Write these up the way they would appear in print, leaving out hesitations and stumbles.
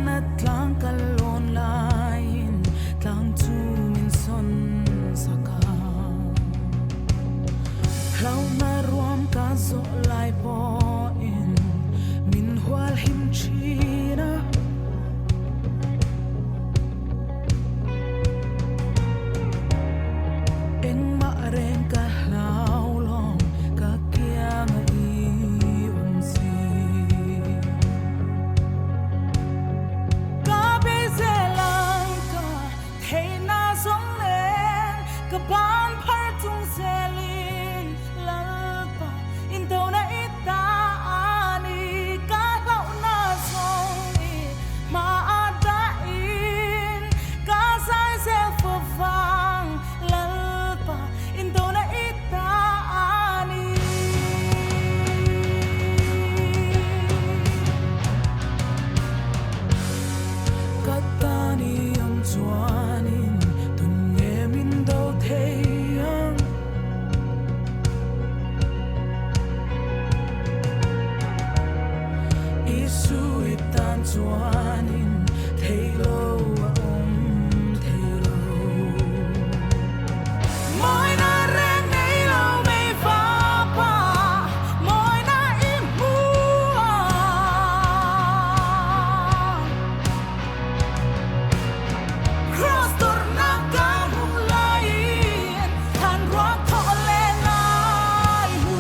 na tlang kalon lain tlang tu min son saka lau na ruam ka zo lai po in min hwal him china eng ma reng ka lau long ka kia nga i si ka be se lang ka thei na song len ka ban phar tung se lin lal pa in to na ita ani ka lau na song i ma ada in ka sai se fo vang lal pa in to na ita ani katani ang chuanin tun nge min do theiang isu itan chuanin theilo a theilo moi na reng nei lo mei fa pa moi na im mu cross torna ka mulai han rock tho le nai hu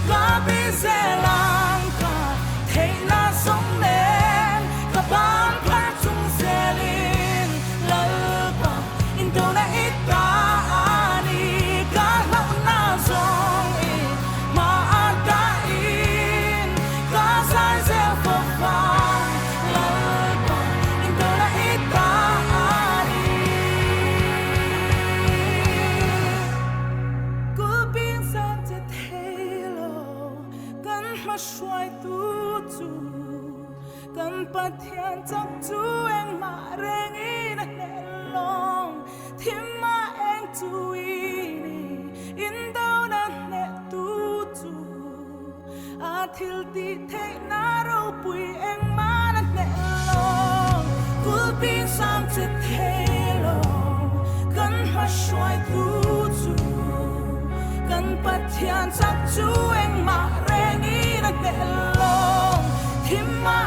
ka be se lang ka thei na song len ka ban phar chung se lin lal pa in do na ita ani ka lau na song i ma ada in ka sai se fo fa lal pa in do na ita ani ku bin san te thelo kan ma shwai tu chu kan pathian chak chu eng ma reng in a long thim ma eng tu ini in do na ne tu chu a thil ti the na ro pui eng ma na ne long ku bin sam te thelo kan ma shwai tu chu kan pathian chak chu eng ma reng in a ne long thim ma